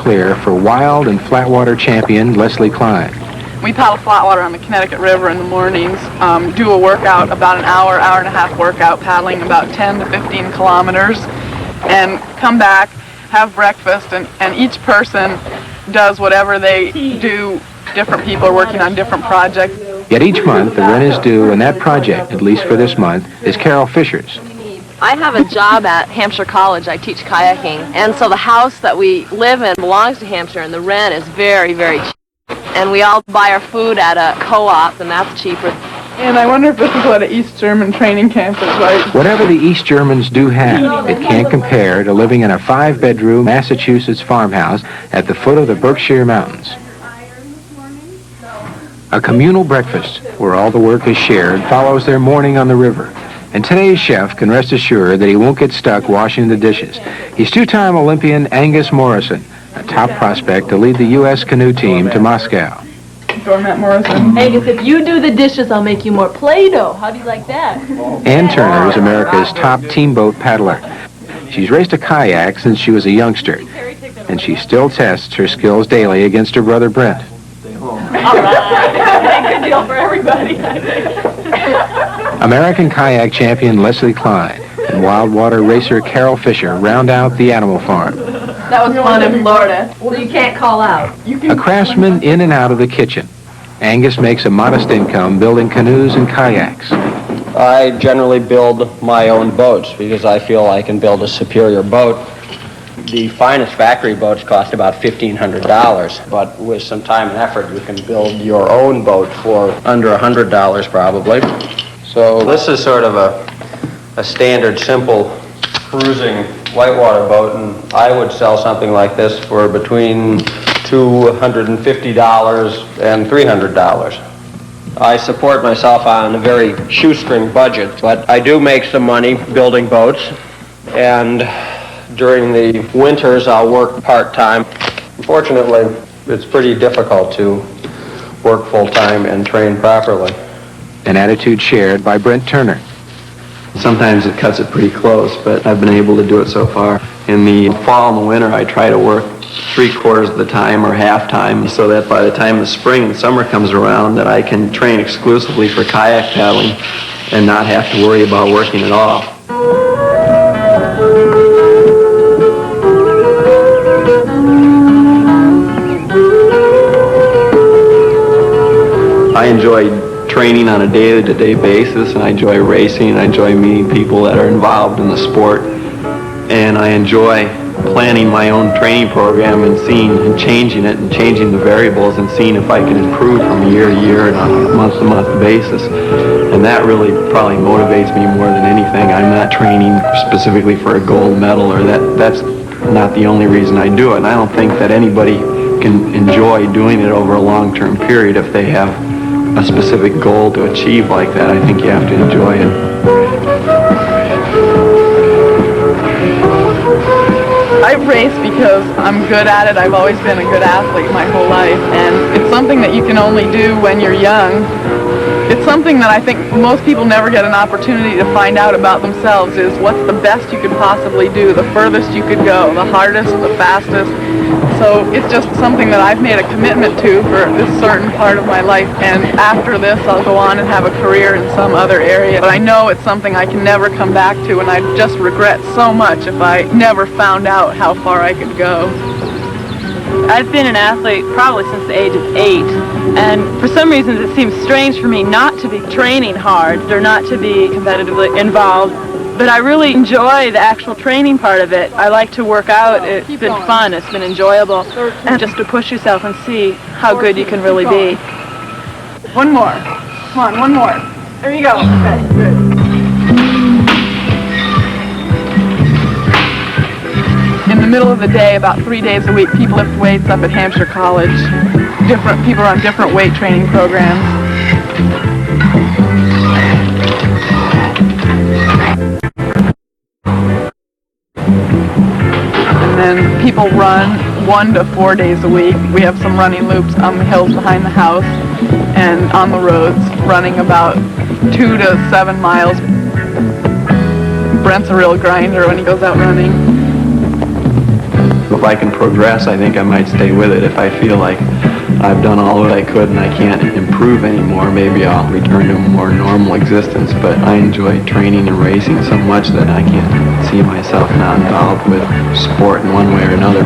clear for wild and flatwater champion Leslie Klein. We paddle flatwater on the Connecticut River in the mornings, do a workout, about an hour, hour and a half workout, paddling about 10 to 15 kilometers, and come back, have breakfast, and each person does whatever they do. Different people are working on different projects. Yet each month, the rent is due, and that project, at least for this month, is Carol Fisher's. I have a job at Hampshire College. I teach kayaking, and so the house that we live in belongs to Hampshire, and the rent is very, very cheap. And we all buy our food at a co-op, and that's cheaper. And I wonder if this is what an East German training camp is like. Whatever the East Germans do have, it can't compare to living in a 5-bedroom Massachusetts farmhouse at the foot of the Berkshire Mountains. A communal breakfast, where all the work is shared, follows their morning on the river. And today's chef can rest assured that he won't get stuck washing the dishes. He's two-time Olympian Angus Morrison, a top prospect to lead the U.S. canoe team to Moscow. Doormat Morrison. Angus, if you do the dishes, I'll make you more Play-Doh. How do you like that? Ann Turner is America's top teamboat paddler. She's raced a kayak since she was a youngster, and she still tests her skills daily against her brother Brent. All right. Good deal for everybody. American kayak champion Leslie Klein and wild water racer Carol Fisher round out the animal farm. That was fun in Florida. Well, you can't call out. A craftsman in and out of the kitchen, Angus makes a modest income building canoes and kayaks. I generally build my own boats because I feel I can build a superior boat. The finest factory boats cost about $1,500, but with some time and effort you can build your own boat for under $100 probably. So this is sort of a standard, simple cruising whitewater boat, and I would sell something like this for between $250 and $300. I support myself on a very shoestring budget, but I do make some money building boats, and during the winters I'll work part-time. Unfortunately, it's pretty difficult to work full-time and train properly. An attitude shared by Brent Turner. Sometimes it cuts it pretty close, but I've been able to do it so far. In the fall and the winter, I try to work 3/4 of the time or half time so that by the time the spring and summer comes around that I can train exclusively for kayak paddling and not have to worry about working at all. I enjoy training on a day-to-day basis, and I enjoy racing, and I enjoy meeting people that are involved in the sport, and I enjoy planning my own training program and seeing and changing it and changing the variables and seeing if I can improve from year to year and on a month-to-month basis. And that really probably motivates me more than anything. I'm not training specifically for a gold medal, or that's not the only reason I do it. And I don't think that anybody can enjoy doing it over a long-term period if they have a specific goal to achieve like that. I think you have to enjoy it. I race because I'm good at it. I've always been a good athlete my whole life, and it's something that you can only do when you're young. It's something that I think most people never get an opportunity to find out about themselves, is what's the best you could possibly do, the furthest you could go, the hardest, the fastest. So it's just something that I've made a commitment to for this certain part of my life, and after this I'll go on and have a career in some other area. But I know it's something I can never come back to, and I'd just regret so much if I never found out how far I could go. I've been an athlete probably since the age of 8, and for some reasons it seems strange for me not to be training hard or not to be competitively involved, but I really enjoy the actual training part of it. I like to work out. It's been fun, it's been enjoyable, and just to push yourself and see how good you can really be. One more. Come on, one more. There you go. Okay, good. In the middle of the day, about 3 days a week, people lift weights up at Hampshire College. Different people are on different weight training programs. And then people run 1 to 4 days a week. We have some running loops on the hills behind the house and on the roads, running about 2 to 7 miles. Brent's a real grinder when he goes out running. If I can progress, I think I might stay with it. If I feel like I've done all that I could and I can't improve anymore, maybe I'll return to a more normal existence. But I enjoy training and racing so much that I can't see myself not involved with sport in one way or another.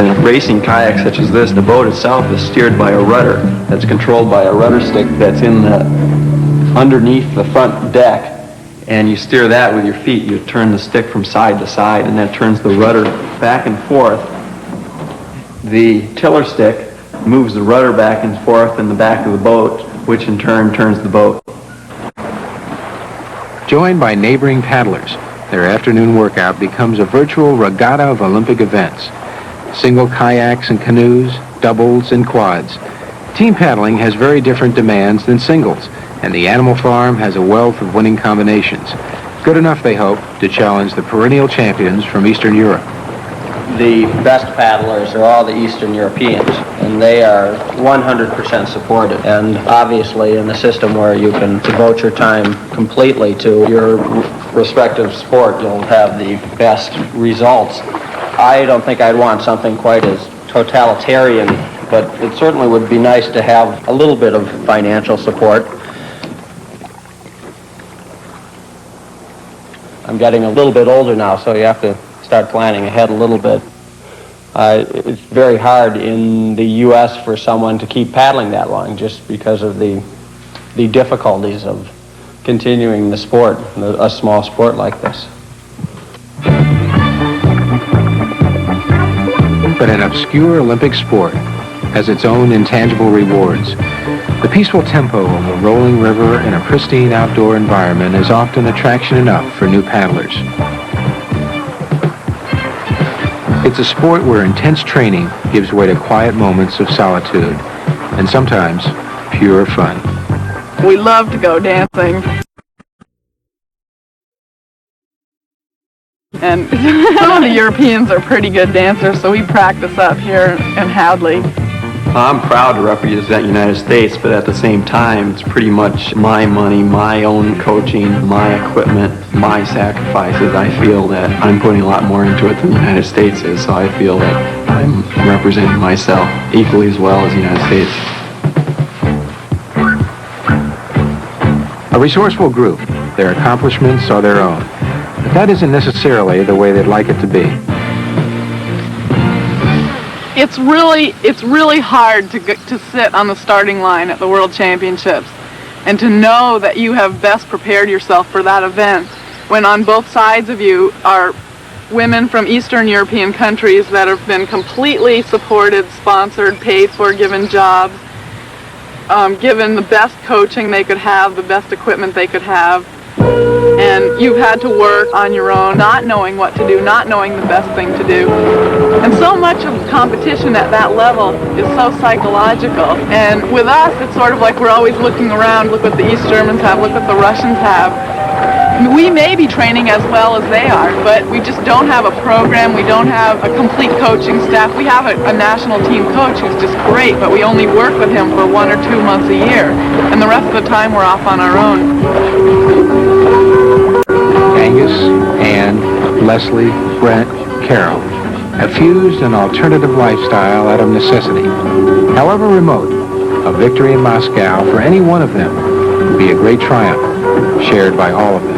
In a racing kayak such as this, the boat itself is steered by a rudder that's controlled by a rudder stick that's in the underneath the front deck. And you steer that with your feet. You turn the stick from side to side, and that turns the rudder back and forth. The tiller stick moves the rudder back and forth in the back of the boat, which in turn turns the boat. Joined by neighboring paddlers, their afternoon workout becomes a virtual regatta of Olympic events. Single kayaks and canoes, doubles and quads. Team paddling has very different demands than singles, and the Animal Farm has a wealth of winning combinations. Good enough, they hope, to challenge the perennial champions from Eastern Europe. The best paddlers are all the Eastern Europeans, and they are 100% supported. And obviously, in a system where you can devote your time completely to your respective sport, you'll have the best results. I don't think I'd want something quite as totalitarian, but it certainly would be nice to have a little bit of financial support. I'm getting a little bit older now, so you have to start planning ahead a little bit. It's very hard in the U.S. for someone to keep paddling that long just because of the difficulties of continuing the sport, a small sport like this. But an obscure Olympic sport has its own intangible rewards. The peaceful tempo of a rolling river in a pristine outdoor environment is often attraction enough for new paddlers. It's a sport where intense training gives way to quiet moments of solitude, and sometimes pure fun. We love to go dancing. And some of the Europeans are pretty good dancers, so we practice up here in Hadley. I'm proud to represent the United States, but at the same time, it's pretty much my money, my own coaching, my equipment, my sacrifices. I feel that I'm putting a lot more into it than the United States is, so I feel that I'm representing myself equally as well as the United States. A resourceful group, their accomplishments are their own, but that isn't necessarily the way they'd like it to be. It's really hard to sit on the starting line at the World Championships and to know that you have best prepared yourself for that event when on both sides of you are women from Eastern European countries that have been completely supported, sponsored, paid for, given jobs, given the best coaching they could have, the best equipment they could have. And you've had to work on your own, not knowing what to do, not knowing the best thing to do. And so much of competition at that level is so psychological. And with us, it's sort of like we're always looking around, look what the East Germans have, look what the Russians have. We may be training as well as they are, but we just don't have a program, we don't have a complete coaching staff. We have a national team coach who's just great, but we only work with him for 1 or 2 months a year. And the rest of the time we're off on our own. Angus, Ann, Leslie, Brent, Carol have fused an alternative lifestyle out of necessity. However remote, a victory in Moscow for any one of them would be a great triumph shared by all of them.